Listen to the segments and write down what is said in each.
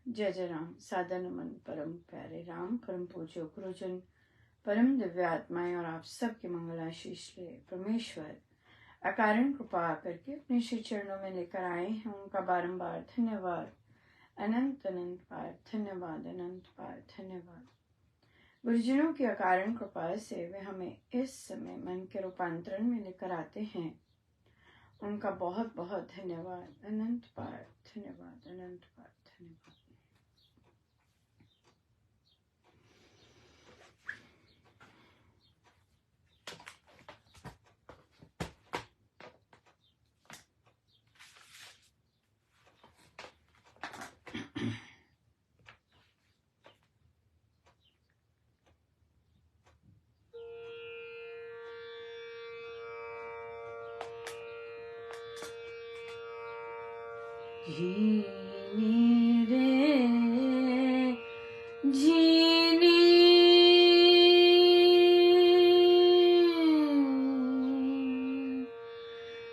जय जय राम। सादर नमन परम प्यारे राम, परम पूज्य गुरुजन, परम दिव्य आत्माएं और आप सबके मंगल आशीष ले परमेश्वर अकारण कृपा करके अपने श्री चरणों में लेकर आए हैं। उनका बारंबार धन्यवाद, अनंत अनंत बार धन्यवाद, अनंत बार धन्यवाद। गुरुजनों की अकारण कृपा से वे हमें इस समय मन के रूपांतरण में लेकर आते हैं। उनका बहुत बहुत धन्यवाद, अनंत बार धन्यवाद, अनंत बार धन्यवाद। जीनी रे जीनी,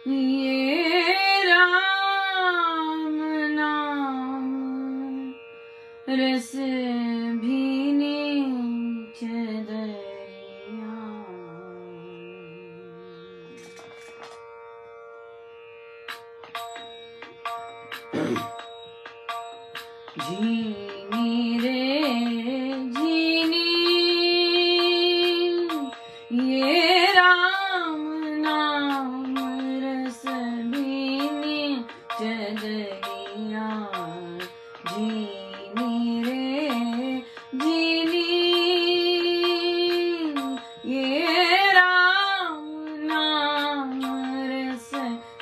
ये राम नाम रस भीनी चदरिया। जीनी रे जीनी, ये राम नाम रस भीनी चदरिया। जीनी रे जीनी, ये राम नाम रस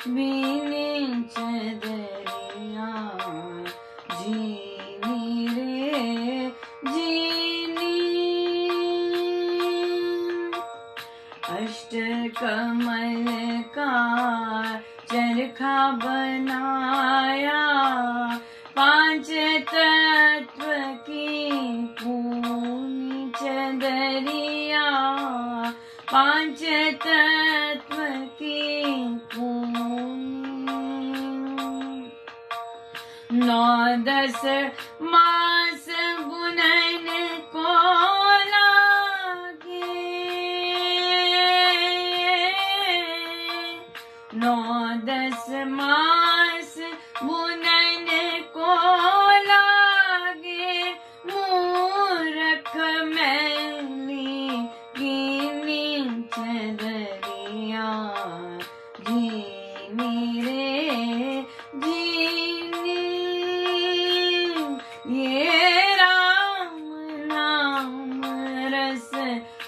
भीनी चदरिया। जीनी रे जीनी, अष्टकमल का चरखा बनाया, पांच तत्व की पूनी चदरिया। पांच तत्व की पूनी, 9-10 मास बुनन को लागे। 9-10 मास बुनन को लागे, मूरख मैली कीनी चदरिया। जीनी रे जीनी, ये राम नाम रस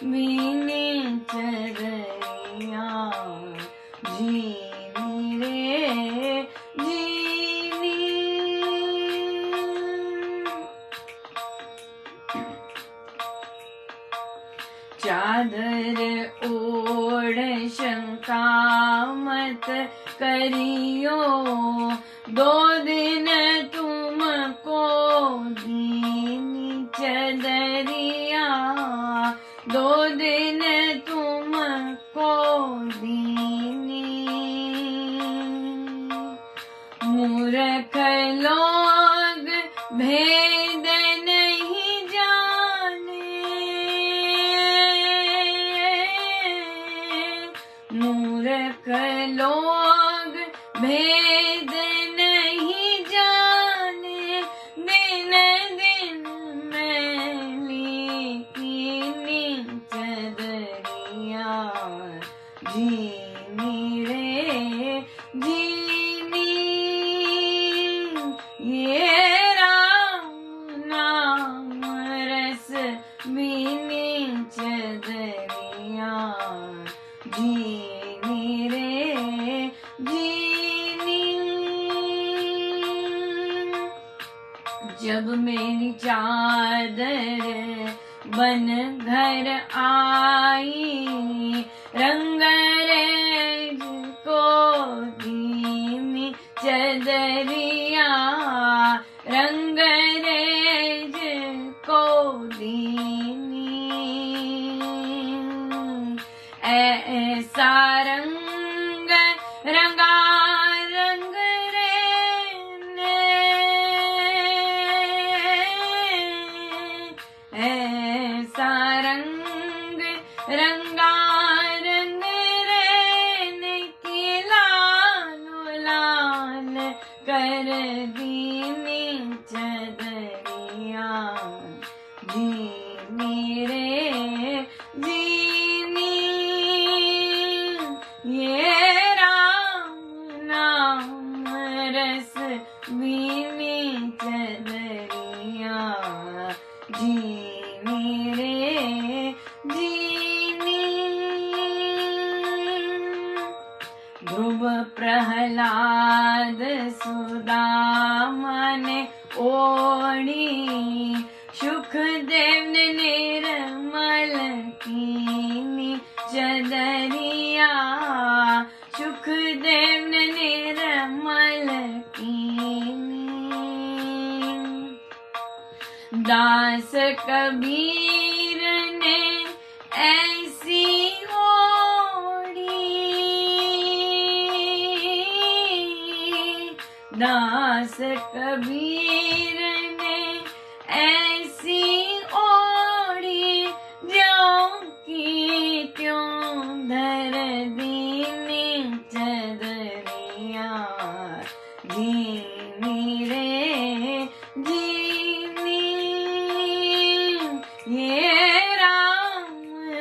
भीनी चदरिया। जीनी रे जीनी, चादर ओढ़ शंका मत करियो, 2 दिन तुमको दीनी चदरिया। 2 दिन तुमको दीनी, मूर्ख लोग भेद नहीं जाने। मूर्ख लोग भेद नहीं जाने, दिन दिन मैली कीनी चदरिया। जीनी रे जीनी, ये राम नाम रस भीनी चदरिया। जीनी रे जीनी, जब मेरी चादर बन घर आई, रंगरेज को दीनी चदरिया। रंगरेज को दीनी, ऐसा रंग रंगा रंग रे ने, चदरिया जीनी रे जीनी, ये राम नाम रस बीनी चदरिया जीनी रे जीनी। ध्रुव प्रहलाद सुदामा ने ओढ़ी, सुखदेव ने निर्मल कीनी चदरिया, सुखदेव ने निर्मल कीनी। दास कबीर ने ऐसी ओढ़ी, दास कबीर ने ऐसी ओढ़ी, ज्यों की त्यों धर दीनी चदरिया जीनी रे जीनी, ये राम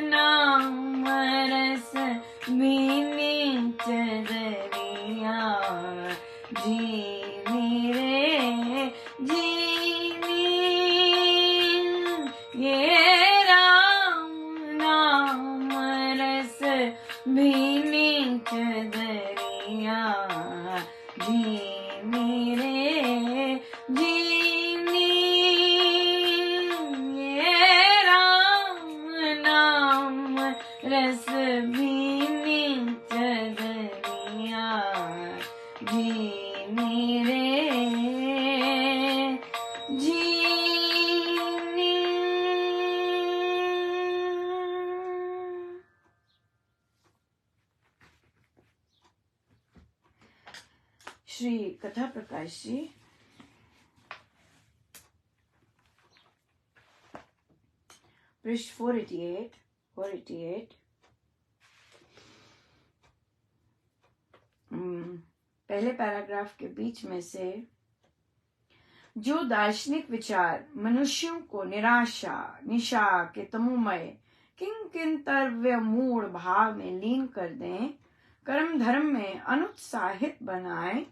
नाम रस बीनी चदरिया जीनी रे जीनी, ये राम नाम रस बीनी चदरिया जीनी रे जीनी, ये राम नाम रस बीनी चदरिया जीनी रे जीनी। श्री कथा प्रकाश जी पृष्ठ 488 पहले पैराग्राफ के बीच में से, जो दार्शनिक विचार मनुष्यों को निराशा निशा के तमोमय किंकिंतव्य मूढ़ भाव में लीन कर दें, कर्म धर्म में अनुत्साहित बनाए,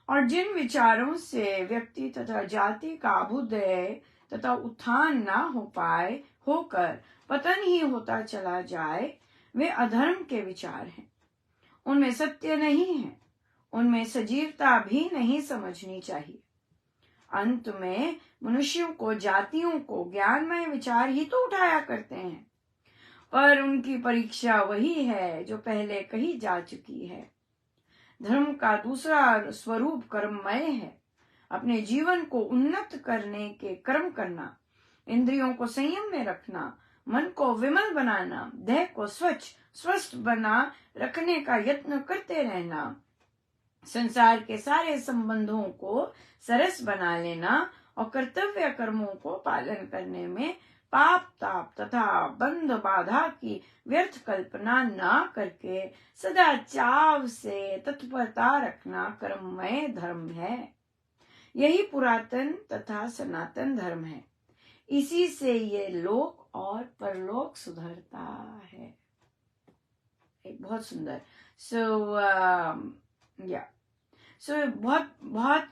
और जिन विचारों से व्यक्ति तथा जाति का अभ्युदय तथा उत्थान ना हो पाए, होकर पतन ही होता चला जाए, वे अधर्म के विचार हैं। उनमें सत्य नहीं है, उनमें सजीवता भी नहीं समझनी चाहिए। अंत में मनुष्यों को जातियों को ज्ञानमय विचार ही तो उठाया करते हैं, पर उनकी परीक्षा वही है जो पहले कही जा चुकी है। धर्म का दूसरा स्वरूप कर्ममय है। अपने जीवन को उन्नत करने के कर्म करना, इंद्रियों को संयम में रखना, मन को विमल बनाना, देह को स्वच्छ स्वस्थ बना रखने का यत्न करते रहना, संसार के सारे संबंधों को सरस बना लेना, और कर्तव्य कर्मों को पालन करने में पाप ताप तथा बंध बाधा की व्यर्थ कल्पना ना करके सदा चाव से तत्परता रखना कर्ममय धर्म है। यही पुरातन तथा सनातन धर्म है। इसी से ये लोक और परलोक सुधरता है। एक बहुत सुंदर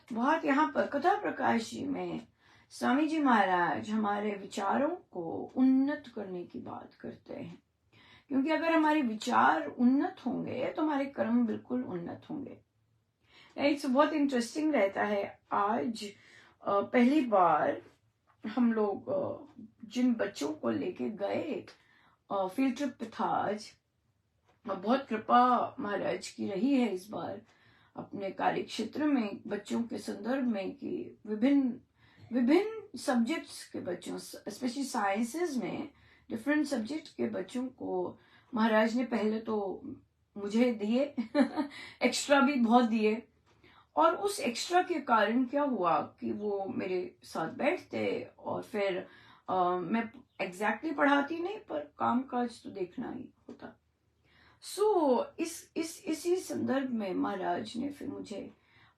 बहुत यहाँ पर कथा प्रकाश जी में स्वामी जी महाराज हमारे विचारों को उन्नत करने की बात करते हैं, क्योंकि अगर हमारे विचार उन्नत होंगे तो हमारे कर्म बिल्कुल उन्नत होंगे। इट्स बहुत इंटरेस्टिंग रहता है। आज पहली बार हम लोग जिन बच्चों को लेके गए फील्ड ट्रिप पे था, आज बहुत कृपा महाराज की रही है इस बार अपने कार्य क्षेत्र में बच्चों के संदर्भ में कि विभिन्न सब्जेक्ट्स के बच्चों, स्पेशली साइंसेस में डिफरेंट सब्जेक्ट के बच्चों को महाराज ने पहले तो मुझे दिए एक्स्ट्रा भी बहुत दिए, और उस एक्स्ट्रा के कारण क्या हुआ कि वो मेरे साथ बैठते और फिर मैं एग्जैक्टली पढ़ाती नहीं पर काम काज तो देखना ही होता। इसी संदर्भ में महाराज ने फिर मुझे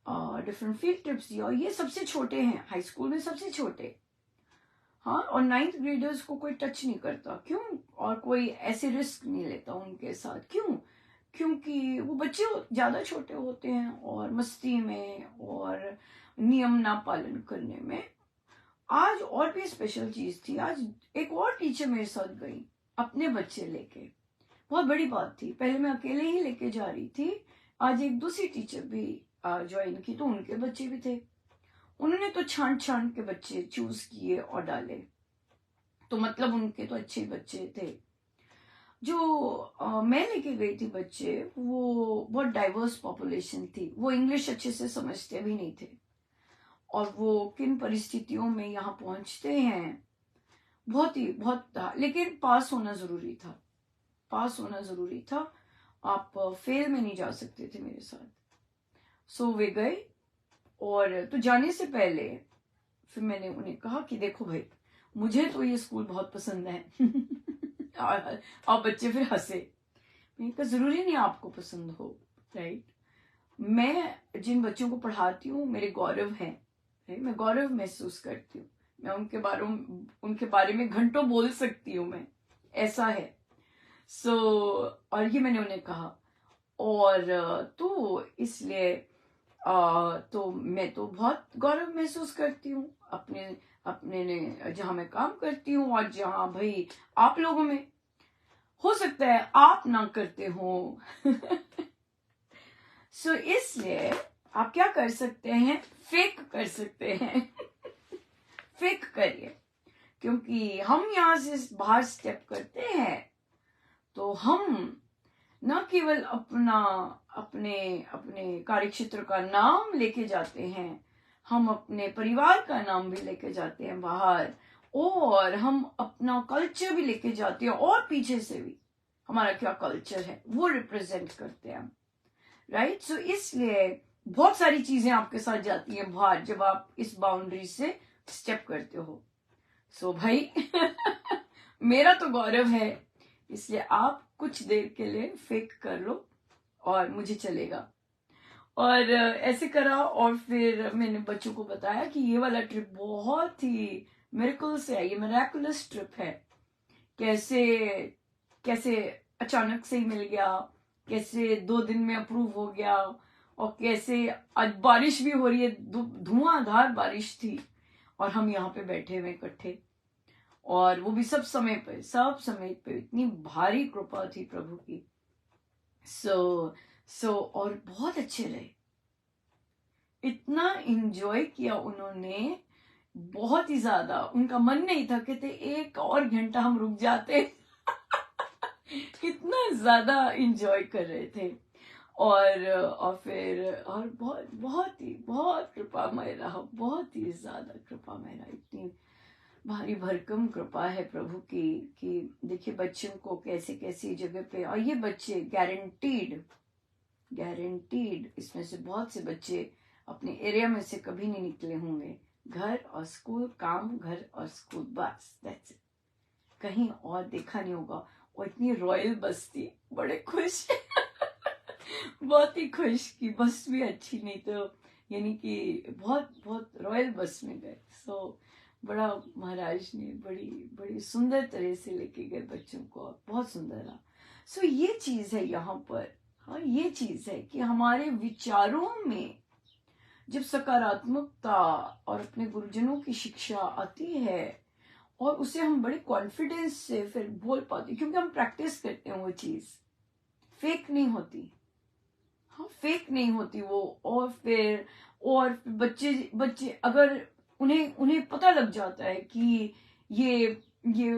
डिफरेंट फील्ड ट्रिप्स दिया, और ये सबसे छोटे हैं, हाई स्कूल में सबसे छोटे। हाँ, और 9th ग्रेडर्स को कोई टच नहीं करता, क्यों? और कोई ऐसे रिस्क नहीं लेता उनके साथ, क्यों? क्योंकि वो बच्चे ज्यादा छोटे होते हैं और मस्ती में और नियम ना पालन करने में। आज और भी स्पेशल चीज थी, आज एक और टीचर मेरे साथ गई अपने बच्चे लेके, बहुत बड़ी बात थी। पहले मैं अकेले ही लेके जा रही थी, आज एक दूसरी टीचर भी ज्वाइन की, तो उनके बच्चे भी थे। उन्होंने तो छांट छांट के बच्चे चूज किए और डाले, तो मतलब उनके तो अच्छे बच्चे थे। जो मैं लेके गई थी बच्चे, वो बहुत डाइवर्स पॉपुलेशन थी, वो इंग्लिश अच्छे से समझते भी नहीं थे, और वो किन परिस्थितियों में यहाँ पहुंचते हैं, बहुत था। लेकिन पास होना जरूरी था, पास होना जरूरी था, आप फेल में नहीं जा सकते थे मेरे साथ। सो वे गए, और तो जाने से पहले फिर मैंने उन्हें कहा कि देखो भाई, मुझे तो ये स्कूल बहुत पसंद है। और बच्चे फिर हंसे। मैंने कहा जरूरी नहीं आपको पसंद हो, राइट? मैं जिन बच्चों को पढ़ाती हूँ मेरे गौरव हैं, मैं गौरव महसूस करती हूँ, मैं उनके बारे में घंटों बोल सकती हूँ, मैं, ऐसा है। और ये मैंने उन्हें कहा, और तो इसलिए तो मैं तो बहुत गौरव महसूस करती हूँ अपने अपने ने, जहां मैं काम करती हूँ, और जहां भाई आप लोगों में हो सकता है आप ना करते हो। इसलिए आप क्या कर सकते हैं, फेक कर सकते हैं। फेक करिए, क्योंकि हम यहां से बाहर स्टेप करते हैं तो हम न केवल अपने अपने कार्यक्षेत्र का नाम लेके जाते हैं, हम अपने परिवार का नाम भी लेके जाते हैं बाहर, और हम अपना कल्चर भी लेके जाते हैं, और पीछे से भी हमारा क्या कल्चर है वो रिप्रेजेंट करते हैं, राइट? इसलिए बहुत सारी चीजें आपके साथ जाती हैं बाहर जब आप इस बाउंड्री से स्टेप करते हो। भाई मेरा तो गौरव है, इसलिए आप कुछ देर के लिए फेक कर लो और मुझे चलेगा। और ऐसे करा, और फिर मैंने बच्चों को बताया कि ये वाला ट्रिप बहुत ही मिरेकल से है, ये मिरेकुलस ट्रिप है। कैसे कैसे अचानक से ही मिल गया, कैसे 2 दिन में अप्रूव हो गया, और कैसे आज बारिश भी हो रही है, धुआंधार बारिश थी, और हम यहाँ पे बैठे हुए इकट्ठे, और वो भी सब समय पे इतनी भारी कृपा थी प्रभु की। और बहुत अच्छे रहे, इतना एंजॉय किया उन्होंने, बहुत ही ज्यादा। उनका मन नहीं था, कहते 1 और घंटा हम रुक जाते। इतना ज्यादा एंजॉय कर रहे थे, और फिर और बहुत कृपामय रहा, बहुत ही ज्यादा कृपामय रहा। इतनी भारी भरकम कृपा है प्रभु की कि देखिए बच्चों को कैसे कैसी जगह पे, और ये बच्चे गारंटीड इसमें से बहुत से बच्चे अपने एरिया में से कभी नहीं निकले होंगे। घर और स्कूल, काम, घर और स्कूल, बस दैट्स इट, कहीं और देखा नहीं होगा। और इतनी रॉयल बस थी, बड़े खुश। बहुत ही खुश कि बस भी अच्छी, नहीं तो यानी कि बहुत रॉयल बस में गए। बड़ा महाराज ने बड़ी सुंदर तरह से लेके गए बच्चों को, बहुत सुंदर रहा। ये चीज है यहाँ पर, हाँ, ये चीज है कि हमारे विचारों में जब सकारात्मकता और अपने गुरुजनों की शिक्षा आती है, और उसे हम बड़े कॉन्फिडेंस से फिर बोल पाते, क्योंकि हम प्रैक्टिस करते हैं, वो चीज फेक नहीं होती, हाँ, फेक नहीं होती वो। और फिर बच्चे अगर उन्हें पता लग जाता है कि ये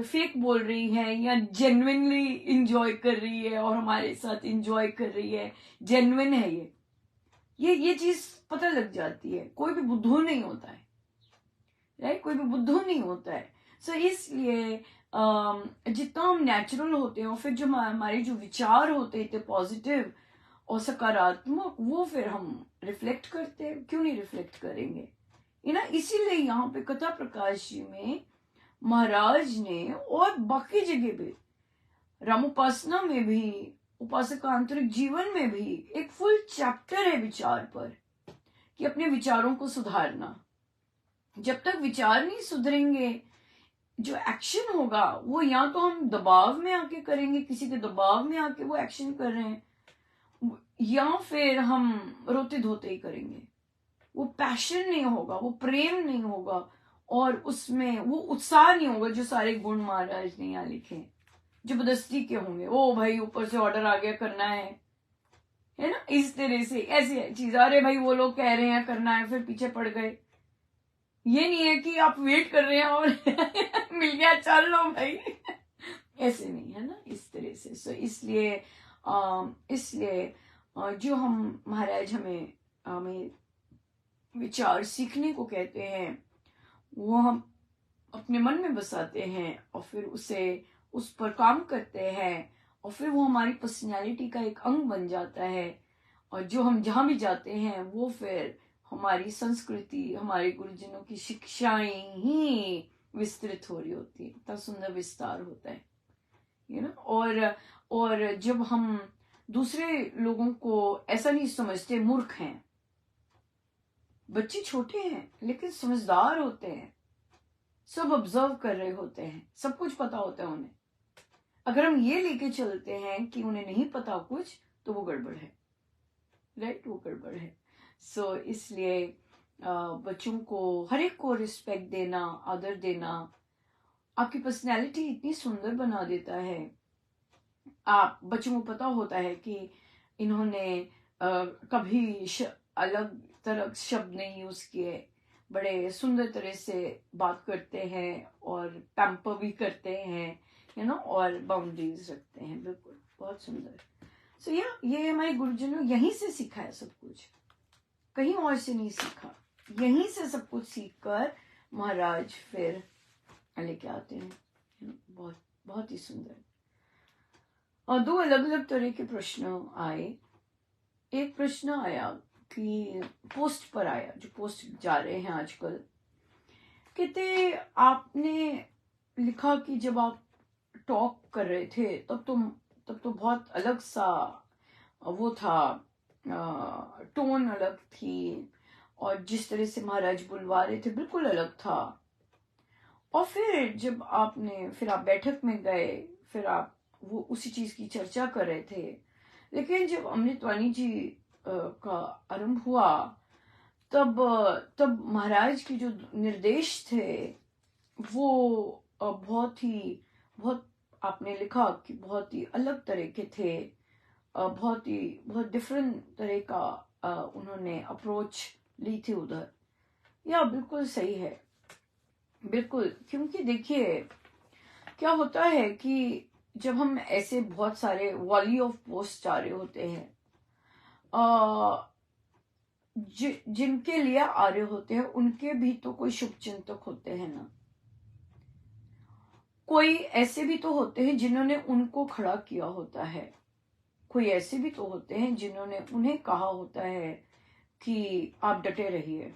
फेक बोल रही है या जेन्युइनली इंजॉय कर रही है, और हमारे साथ इंजॉय कर रही है, जेन्युइन है ये चीज पता लग जाती है। कोई भी बुद्धू नहीं होता है, राइट? कोई भी बुद्धू नहीं होता है। इसलिए जितना हम नेचुरल होते हैं, और फिर जो हमारे जो विचार होते हैं पॉजिटिव और सकारात्मक, वो फिर हम रिफ्लेक्ट करते हैं, क्यों नहीं रिफ्लेक्ट करेंगे, इसीलिए यहाँ पे कथा प्रकाश जी में महाराज ने, और बाकी जगह भी, रामोपासना में भी, उपासक आंतरिक जीवन में भी एक फुल चैप्टर है विचार पर, कि अपने विचारों को सुधारना। जब तक विचार नहीं सुधरेंगे, जो एक्शन होगा वो या तो हम दबाव में आके करेंगे, किसी के दबाव में आके वो एक्शन कर रहे हैं, या फिर हम रोते धोते ही करेंगे। वो पैशन नहीं होगा, वो प्रेम नहीं होगा, और उसमें वो उत्साह नहीं होगा जो सारे गुण महाराज ने यहाँ लिखे। जबरदस्ती के होंगे, ओ भाई ऊपर से ऑर्डर आ गया करना है ना, इस तरह से ऐसी चीज, अरे भाई वो लोग कह रहे हैं करना है, फिर पीछे पड़ गए। ये नहीं है कि आप वेट कर रहे हैं और मिल गया चल लो भाई, ऐसे नहीं है ना, इस तरह से। सो इसलिए जो हम महाराज हमें विचार सीखने को कहते हैं, वो हम अपने मन में बसाते हैं और फिर उस पर काम करते हैं, और फिर वो हमारी पर्सनालिटी का एक अंग बन जाता है। और जो हम जहां भी जाते हैं वो फिर हमारी संस्कृति, हमारे गुरुजनों की शिक्षाएं ही विस्तृत हो रही होती है, इतना सुंदर विस्तार होता है, और जब हम दूसरे लोगों को ऐसा नहीं समझते मूर्ख हैं, बच्चे छोटे हैं लेकिन समझदार होते हैं, सब ऑब्जर्व कर रहे होते हैं, सब कुछ पता होता है उन्हें। अगर हम ये लेके चलते हैं कि उन्हें नहीं पता कुछ, तो वो गड़बड़ है, राइट, वो गड़बड़ है। सो इसलिए बच्चों को हर एक को रिस्पेक्ट देना, आदर देना आपकी पर्सनैलिटी इतनी सुंदर बना देता है। आप बच्चों को पता होता है कि इन्होंने कभी अलग तरह शब्द नहीं यूज किए, बड़े सुंदर तरह से बात करते हैं और पैम्पर भी करते हैं, और बाउंड्रीज रखते हैं, बिल्कुल बहुत सुंदर। सो ये हमारे गुरुजनों यहीं से सीखा है सब कुछ, कहीं और से नहीं सीखा, यहीं से सब कुछ सीखकर महाराज फिर लेके आते हैं, बहुत बहुत ही सुंदर। और दो अलग अलग तरह के प्रश्न आए। एक प्रश्न आया कि पोस्ट पर आया, जो पोस्ट जा रहे हैं आजकल, कहते आपने लिखा कि जब आप टॉक कर रहे थे तब तो बहुत अलग सा वो था, टोन अलग थी, और जिस तरह से महाराज बुलवा रहे थे बिल्कुल अलग था। और फिर आप बैठक में गए, फिर आप वो उसी चीज की चर्चा कर रहे थे, लेकिन जब अमृतवाणी जी का आरंभ हुआ, तब महाराज के जो निर्देश थे वो बहुत आपने लिखा कि बहुत ही अलग तरह के थे, बहुत डिफरेंट तरह का उन्होंने अप्रोच ली थी उधर। या बिल्कुल सही है, बिल्कुल, क्योंकि देखिए क्या होता है कि जब हम ऐसे बहुत सारे वॉली ऑफ पोस्ट आ रहे होते हैं, जिनके लिए आ रहे होते हैं उनके भी तो कोई शुभ चिंतक होते हैं ना, कोई ऐसे भी तो होते हैं जिन्होंने उनको खड़ा किया होता है, कोई ऐसे भी तो होते हैं जिन्होंने उन्हें कहा होता है कि आप डटे रहिए,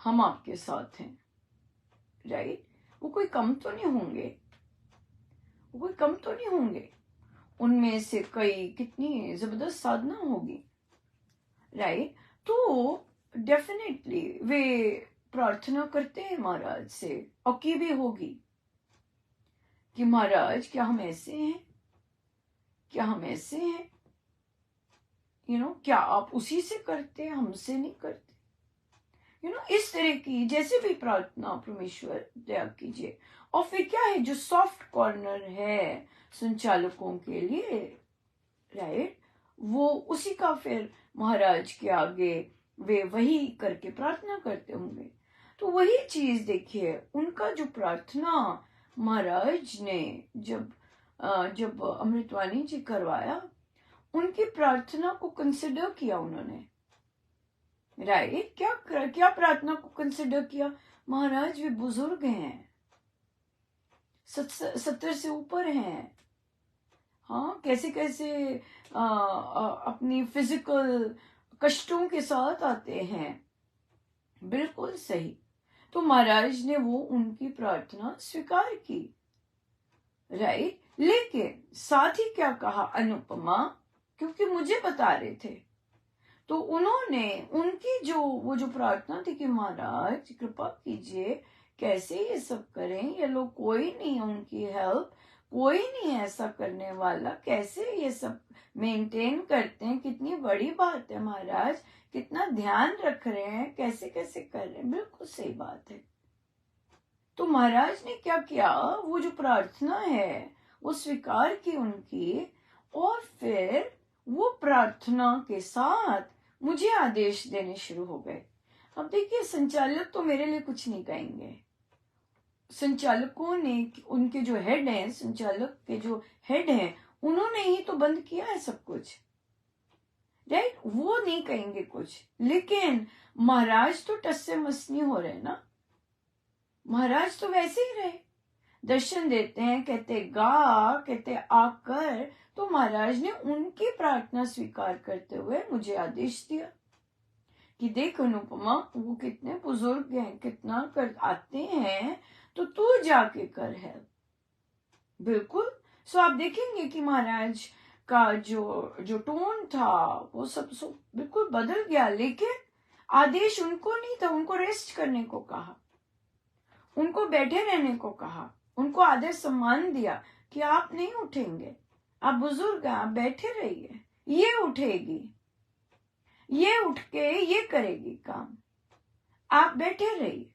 हम आपके साथ हैं, राइट। वो कोई कम तो नहीं होंगे, उनमें से कई कितनी जबरदस्त साधना होगी, राइट। तो डेफिनेटली वे प्रार्थना करते हैं महाराज से, और की भी होगी कि महाराज क्या हम ऐसे हैं, क्या आप उसी से करते हैं, हमसे नहीं करते, इस तरह की जैसे भी प्रार्थना परमेश्वर दया कीजिए। और फिर क्या है जो सॉफ्ट कॉर्नर है संचालकों के लिए, राइट, वो उसी का फिर महाराज के आगे वे वही करके प्रार्थना करते होंगे। तो वही चीज देखिए, उनका जो प्रार्थना महाराज ने जब अमृतवाणी जी करवाया, उनकी प्रार्थना को कंसिडर किया उन्होंने, राइट। क्या प्रार्थना को कंसिडर किया? महाराज वे बुजुर्ग हैं, 70 से ऊपर हैं, हाँ, कैसे अपनी फिजिकल कष्टों के साथ आते हैं, बिल्कुल सही। तो महाराज ने वो उनकी प्रार्थना स्वीकार की, राइट। लेकिन साथ ही क्या कहा अनुपमा, क्योंकि मुझे बता रहे थे, तो उन्होंने उनकी वो जो प्रार्थना थी कि महाराज कृपा कीजिए, कैसे ये सब करें, ये लोग कोई नहीं है उनकी हेल्प, कोई नहीं है ऐसा करने वाला, कैसे ये सब मेंटेन करते हैं, कितनी बड़ी बात है महाराज, कितना ध्यान रख रहे हैं, कैसे कैसे कर रहे हैं। बिल्कुल सही बात है। तो महाराज ने क्या किया, वो जो प्रार्थना है वो स्वीकार की उनकी, और फिर वो प्रार्थना के साथ मुझे आदेश देने शुरू हो गए। अब देखिए, संचालक तो मेरे लिए कुछ नहीं कहेंगे, संचालकों ने, उनके जो हेड हैं, संचालक के जो हेड हैं, उन्होंने ही तो बंद किया है सब कुछ, राइट? वो नहीं कहेंगे कुछ, लेकिन महाराज तो टस से मस नहीं हो रहे ना, महाराज तो वैसे ही रहे, दर्शन देते हैं, कहते गा, कहते आकर। तो महाराज ने उनकी प्रार्थना स्वीकार करते हुए मुझे आदेश दिया कि देख अनुपमा, वो कितने बुजुर्ग हैं, कितना कर आते हैं, तो तू जाके कर है। बिल्कुल। सो आप देखेंगे कि महाराज का जो टोन था वो सब बिल्कुल बदल गया, लेकिन आदेश उनको नहीं था, उनको रेस्ट करने को कहा, उनको बैठे रहने को कहा, उनको आदर सम्मान दिया कि आप नहीं उठेंगे, आप बुजुर्ग हैं, आप बैठे रहिए, ये उठेगी, ये उठ के ये करेगी काम, आप बैठे रहिए।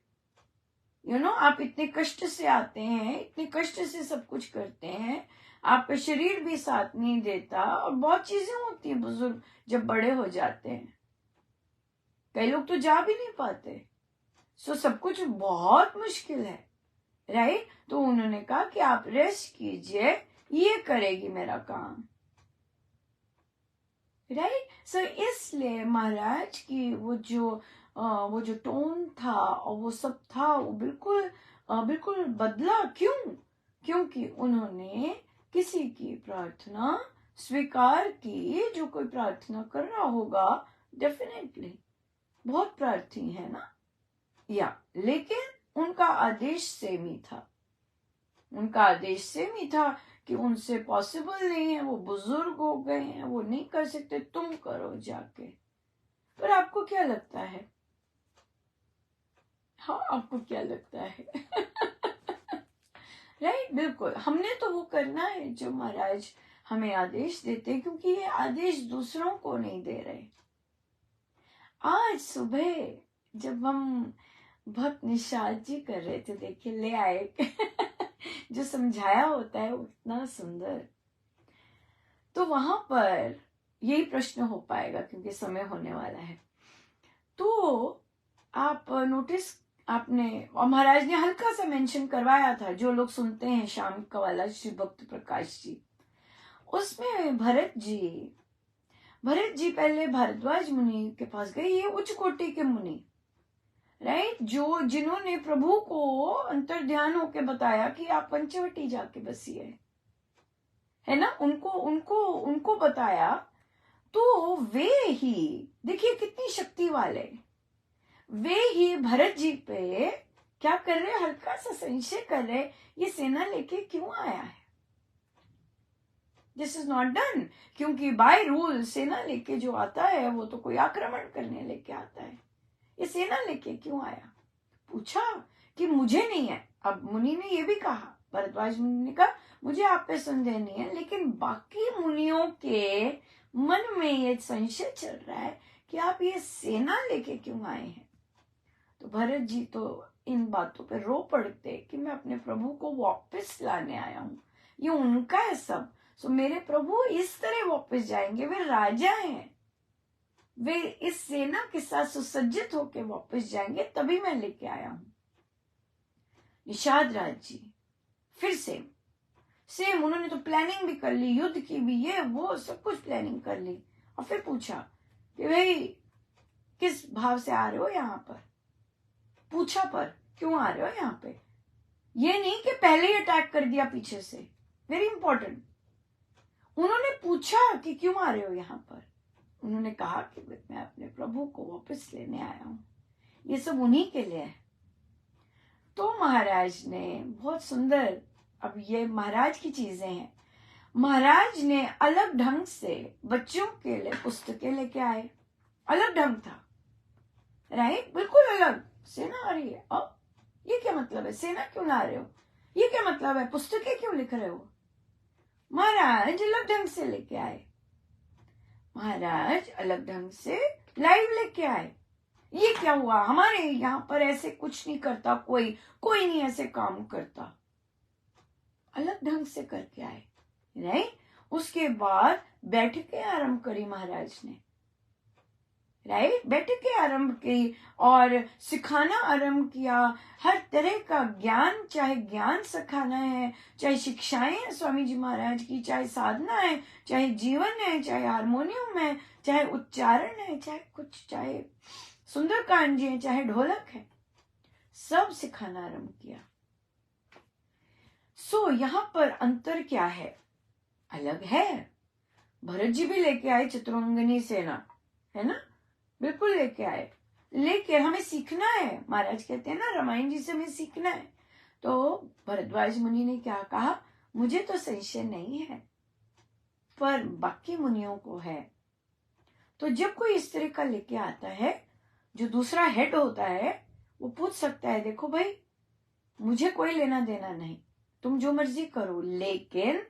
आप इतने कष्ट से आते हैं, इतने कष्ट से सब कुछ करते हैं, आपका शरीर भी साथ नहीं देता, और बहुत चीजें होती हैं बुजुर्ग जब बड़े हो जाते हैं, कई लोग तो जा भी नहीं पाते, सो सब कुछ बहुत मुश्किल है, राइट? तो उन्होंने कहा कि आप रेस्ट कीजिए, ये करेगी मेरा काम, राइट? सो इसलिए महाराज की वो जो टोन था और वो सब था, वो बिल्कुल बदला। क्यों? क्योंकि उन्होंने किसी की प्रार्थना स्वीकार की, जो कोई प्रार्थना कर रहा होगा, डेफिनेटली बहुत प्रार्थी है ना, लेकिन उनका आदेश सेम ही था, उनका आदेश सेम ही था कि उनसे पॉसिबल नहीं है, वो बुजुर्ग हो गए हैं, वो नहीं कर सकते, तुम करो जाके। पर आपको क्या लगता है? हाँ, आपको क्या लगता है? राइट? बिल्कुल, हमने तो वो करना है जो महाराज हमें आदेश देते, क्योंकि ये आदेश दूसरों को नहीं दे रहे। आज सुबह जब हम भक्त निषाद जी कर रहे थे, देखिए ले आए जो समझाया होता है उतना सुंदर, तो वहां पर यही प्रश्न हो पाएगा क्योंकि समय होने वाला है। तो आप नोटिस, आपने और महाराज ने हल्का सा मेंशन करवाया था, जो लोग सुनते हैं शाम का वाला श्री भक्त प्रकाश जी, उसमें भरत जी पहले भारद्वाज मुनि के पास गए, ये उच्च कोटि के मुनि, राइट? जिन्होंने प्रभु को अंतर ध्यान होके बताया कि आप पंचवटी जाके बसिए, है ना, उनको बताया। तो वे ही देखिए कितनी शक्ति वाले, वे ही भरत जी पे क्या कर रहे, हल्का सा संशय कर रहे, ये सेना लेके क्यों आया है, दिस इज नॉट डन। क्योंकि बाय रूल सेना लेके जो आता है वो तो कोई आक्रमण करने लेके आता है, ये सेना लेके क्यों आया? पूछा कि मुझे नहीं है। अब मुनि ने ये भी कहा, भरद्वाज मुनि ने कहा मुझे आप पे संदेह नहीं है, लेकिन बाकी मुनियों के मन में ये संशय चल रहा है कि आप ये सेना लेके क्यों आए हैं। तो भरत जी तो इन बातों पे रो पड़ते कि मैं अपने प्रभु को वापस लाने आया हूं, ये उनका है सब, सो मेरे प्रभु इस तरह वापस जाएंगे, वे राजा हैं, वे इस सेना के साथ सुसज्जित होकर वापस जाएंगे, तभी मैं लेके आया हूं। निषाद राज जी फिर सेम उन्होंने तो प्लानिंग भी कर ली, युद्ध की भी, ये वो सब कुछ प्लानिंग कर ली, और फिर पूछा कि भाई किस भाव से आ रहे हो यहाँ पर, पूछा पर क्यों आ रहे हो यहाँ पे, ये नहीं कि पहले ही अटैक कर दिया पीछे से, वेरी इंपॉर्टेंट। उन्होंने पूछा कि क्यों आ रहे हो यहाँ पर, उन्होंने कहा कि मैं अपने प्रभु को वापस लेने आया हूं, ये सब उन्हीं के लिए है। तो महाराज ने बहुत सुंदर, अब ये महाराज की चीजें हैं, महाराज ने अलग ढंग से बच्चों के लिए पुस्तकें लेके आए, अलग ढंग था, राइट, बिल्कुल अलग। सेना आ रही है, अब ये क्या मतलब है? सेना क्यों ला रहे हो? ये क्या मतलब है? पुस्तकें क्यों लिख रहे हो? महाराज अलग ढंग से लेके आए, महाराज अलग ढंग से लाइव लेके आए। ये क्या हुआ? हमारे यहाँ पर ऐसे कुछ नहीं करता, कोई नहीं ऐसे काम करता। अलग ढंग से करके आए, राइट। उसके बाद बैठकें आरंभ करी महाराज ने, राइट, बैठकें आरंभ की और सिखाना आरंभ किया। हर तरह का ज्ञान, चाहे ज्ञान सिखाना है, चाहे शिक्षाएं हैं स्वामी जी महाराज की, चाहे साधना है, चाहे जीवन है, चाहे हारमोनियम है, चाहे उच्चारण है, चाहे कुछ, चाहे सुंदरकांड जी है, चाहे ढोलक है, सब सिखाना आरंभ किया। यहां पर अंतर क्या है? अलग है। भरत जी भी लेके आए चतुरंगनी सेना, है ना, बिल्कुल लेके आए, लेके हमें सीखना है। महाराज कहते हैं ना, रामायण जी से हमें सीखना है। तो भरद्वाज मुनि ने क्या कहा? मुझे तो संशय नहीं है, पर बाकी मुनियों को है। तो जब कोई इस तरह का लेके आता है, जो दूसरा हेड होता है, वो पूछ सकता है, देखो भाई, मुझे कोई लेना देना नहीं, तुम जो मर्जी करो, लेकिन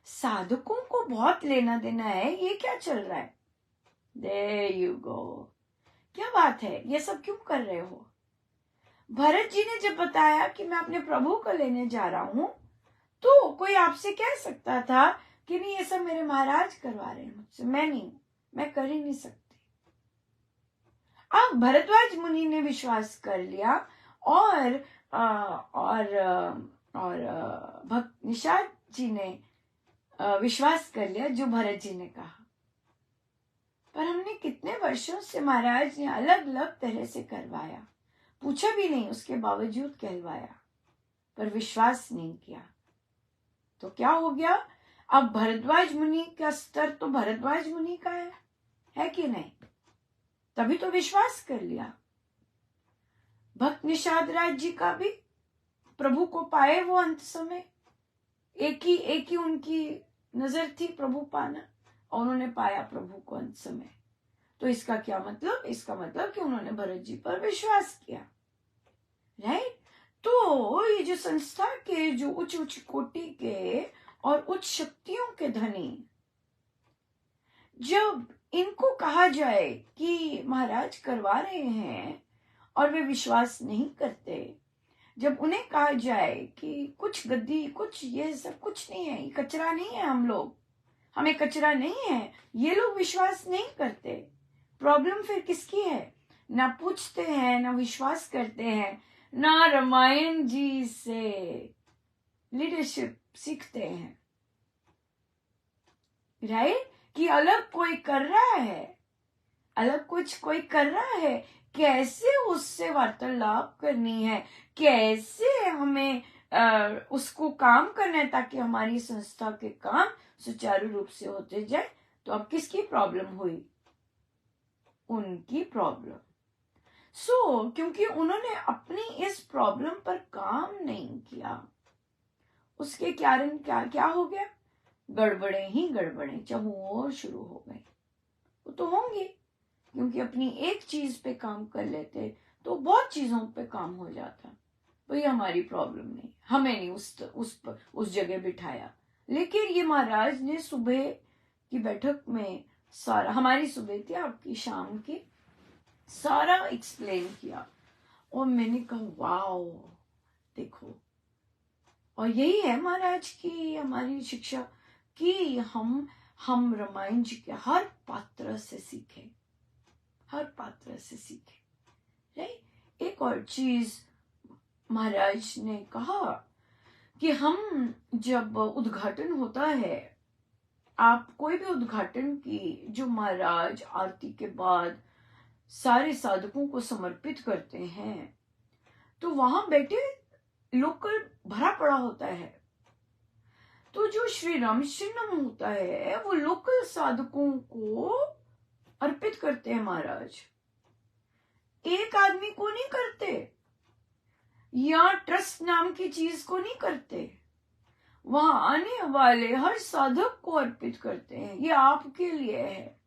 साधकों को बहुत लेना देना है, ये क्या चल रहा है? There you go. क्या बात है? ये सब क्यों कर रहे हो? भरत जी ने जब बताया कि मैं अपने प्रभु को लेने जा रहा हूं, तो कोई आपसे कह सकता था कि नहीं, ये सब मेरे महाराज करवा रहे हैं मुझसे, मैं नहीं, मैं कर ही नहीं सकती। अब भरद्वाज मुनि ने विश्वास कर लिया और भक्त निषाद जी ने विश्वास कर लिया जो भरत जी ने कहा। पर हमने कितने वर्षों से महाराज ने अलग अलग तरह से करवाया, पूछा भी नहीं, उसके बावजूद कहलवाया, पर विश्वास नहीं किया। तो क्या हो गया? अब भरद्वाज मुनि का स्तर तो भरद्वाज मुनि का है कि नहीं? तभी तो विश्वास कर लिया। भक्त निषाद राज जी का भी प्रभु को पाए वो अंत समय, एक ही उनकी नजर थी प्रभु पाना, और उन्होंने पाया प्रभु को अंत समय। तो इसका क्या मतलब? इसका मतलब कि उन्होंने भरत जी पर विश्वास किया, राइट। तो ये जो संस्था के जो उच्च कोटि के और उच्च शक्तियों के धनी, जब इनको कहा जाए कि महाराज करवा रहे हैं और वे विश्वास नहीं करते, जब उन्हें कहा जाए कि कुछ गद्दी, कुछ ये सब कुछ नहीं है, ये कचरा नहीं है, हमें कचरा नहीं है, ये लोग विश्वास नहीं करते। प्रॉब्लम फिर किसकी है? ना पूछते हैं, ना विश्वास करते हैं, ना रामायण जी से लीडरशिप सीखते हैं, राइट। कि अलग कोई कर रहा है, अलग कुछ कोई कर रहा है, कैसे उससे वार्तालाप करनी है, कैसे हमें उसको काम करना है ताकि हमारी संस्था के काम सुचारू रूप से होते जाए। तो अब किसकी प्रॉब्लम हुई? उनकी प्रॉब्लम। क्योंकि उन्होंने अपनी इस प्रॉब्लम पर काम नहीं किया, उसके कारण क्या हो गया? गड़बड़े ही गड़बड़े चहुओर शुरू हो गए। वो तो होंगे, क्योंकि अपनी एक चीज पे काम कर लेते तो बहुत चीजों पे काम हो जाता। वही हमारी प्रॉब्लम नहीं, हमें नहीं उस जगह बिठाया। लेकिन ये महाराज ने सुबह की बैठक में सारा, हमारी सुबह थी, आपकी शाम की, सारा एक्सप्लेन किया। और मैंने कहा वाओ, देखो। और यही है महाराज की हमारी शिक्षा कि हम रामायण जी के हर पात्र से सीखें, हर पात्र से सीखें, राइट। एक और चीज महाराज ने कहा कि हम जब उद्घाटन होता है, आप कोई भी उद्घाटन की जो महाराज आरती के बाद सारे साधकों को समर्पित करते हैं, तो वहां बैठे लोकल भरा पड़ा होता है। तो जो श्री रामचंद्रम होता है वो लोकल साधकों को अर्पित करते हैं महाराज, एक आदमी को नहीं करते, या ट्रस्ट नाम की चीज को नहीं करते, वहां आने वाले हर साधक को अर्पित करते हैं। ये आपके लिए है।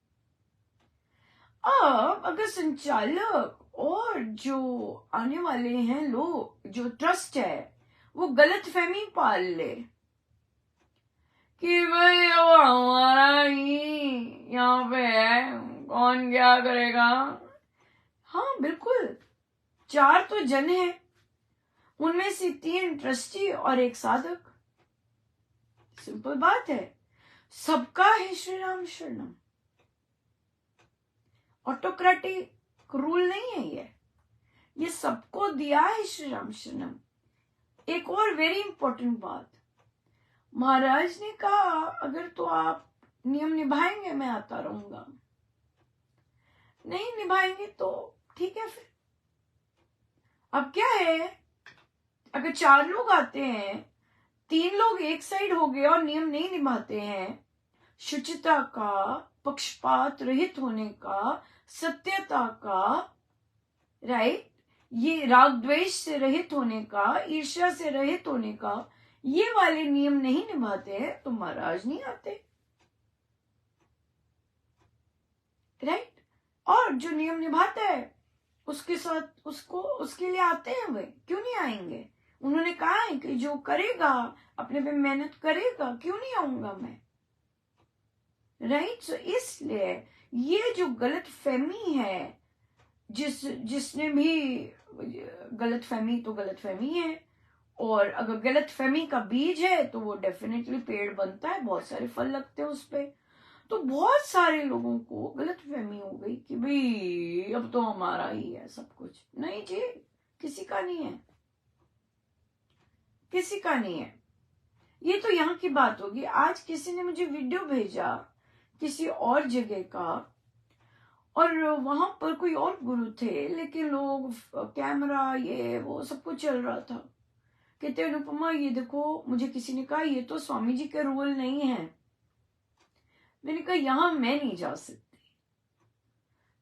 अब अगर संचालक और जो आने वाले हैं लोग, जो ट्रस्ट है, वो गलत फहमी पाल ले कि भाई वो हमारा ही यहाँ पे है, कौन क्या करेगा। हाँ बिल्कुल, 4 तो जन है, उनमें से 3 ट्रस्टी और 1 साधक। सिंपल बात है, सबका है श्री राम शरणम। ऑटोक्रेटिक रूल नहीं है ये सबको दिया है श्री राम शरणम। एक और वेरी इंपॉर्टेंट बात, महाराज ने कहा अगर तो आप नियम निभाएंगे मैं आता रहूंगा, नहीं निभाएंगे तो ठीक है। फिर अब क्या है, अगर 4 लोग आते हैं, 3 लोग एक साइड हो गए और नियम नहीं निभाते हैं, शुचिता का, पक्षपात रहित होने का, सत्यता का, राइट, ये राग द्वेष से रहित होने का, ईर्ष्या से रहित होने का, ये वाले नियम नहीं निभाते हैं तो महाराज नहीं आते, राइट। और जो नियम निभाता है उसके साथ उसके लिए आते हैं, वे क्यों नहीं आएंगे। उन्होंने कहा है कि जो करेगा अपने पे मेहनत करेगा, क्यों नहीं आऊंगा मैं, राइट। सो इसलिए ये जो गलत फहमी है, जिसने भी गलत फहमी, तो गलत फहमी है, और अगर गलत फहमी का बीज है तो वो डेफिनेटली पेड़ बनता है, बहुत सारे फल लगते हैं उस पे। तो बहुत सारे लोगों को गलत फहमी हो गई कि भाई अब तो हमारा ही है सब कुछ। नहीं जी, किसी का नहीं है, किसी का नहीं है। ये तो यहाँ की बात होगी। आज किसी ने मुझे वीडियो भेजा किसी और जगह का, और वहां पर कोई और गुरु थे, लेकिन लोग कैमरा ये वो सब कुछ चल रहा था। कहते अनुपमा ये देखो, मुझे किसी ने कहा ये तो स्वामी जी के रूल नहीं है। मैंने कहा यहां मैं नहीं जा सकती,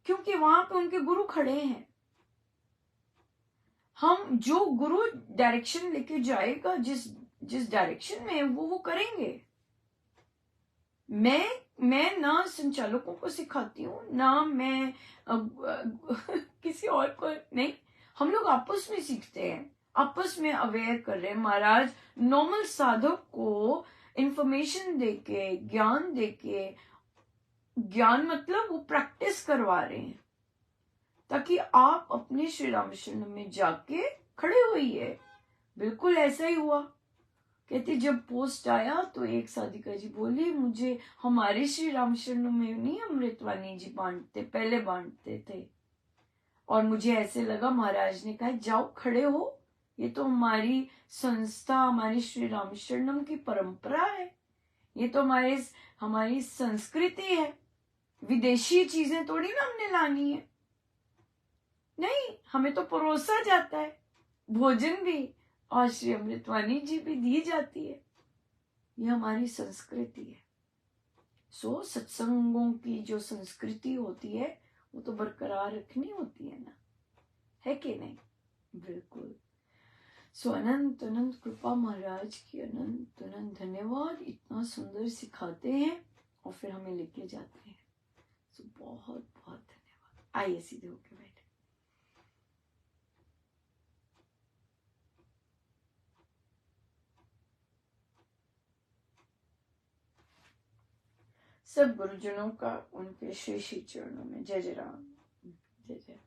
क्योंकि वहां पे उनके गुरु खड़े हैं। हम जो गुरु डायरेक्शन लेके जाएगा, जिस डायरेक्शन में वो करेंगे। मैं ना संचालकों को सिखाती हूँ, ना मैं किसी और को नहीं। हम लोग आपस में सीखते हैं, आपस में अवेयर कर रहे हैं। महाराज नॉर्मल साधक को इंफॉर्मेशन देके, ज्ञान देके, ज्ञान मतलब वो प्रैक्टिस करवा रहे हैं, ताकि आप अपने श्री राम शरण में जाके खड़े होइए। बिल्कुल ऐसा ही हुआ। कहते जब पोस्ट आया तो एक साधिका जी बोली, मुझे हमारे श्री राम शरण में नहीं अमृतवाणी जी बांटते, पहले बांटते थे, और मुझे ऐसे लगा महाराज ने कहा जाओ खड़े हो, ये तो हमारी संस्था, हमारी श्री राम शरणम की परंपरा है, ये तो हमारी संस्कृति है। विदेशी चीजें थोड़ी ना हमने लानी है, नहीं, हमें तो परोसा जाता है, भोजन भी और श्री अमृतवाणी जी भी दी जाती है, ये हमारी संस्कृति है। सो सत्संगों की जो संस्कृति होती है वो तो बरकरार रखनी होती है ना, है कि नहीं। बिल्कुल। सो अनंत अनंत कृपा महाराज की, अनंत अनंत धन्यवाद। इतना सुंदर सिखाते हैं और फिर हमें लेके जाते हैं। सो बहुत बहुत धन्यवाद। आइए सीधे होके बैठे। सब गुरुजनों का उनके श्री श्री चरणों में जय जय राम, जय जय।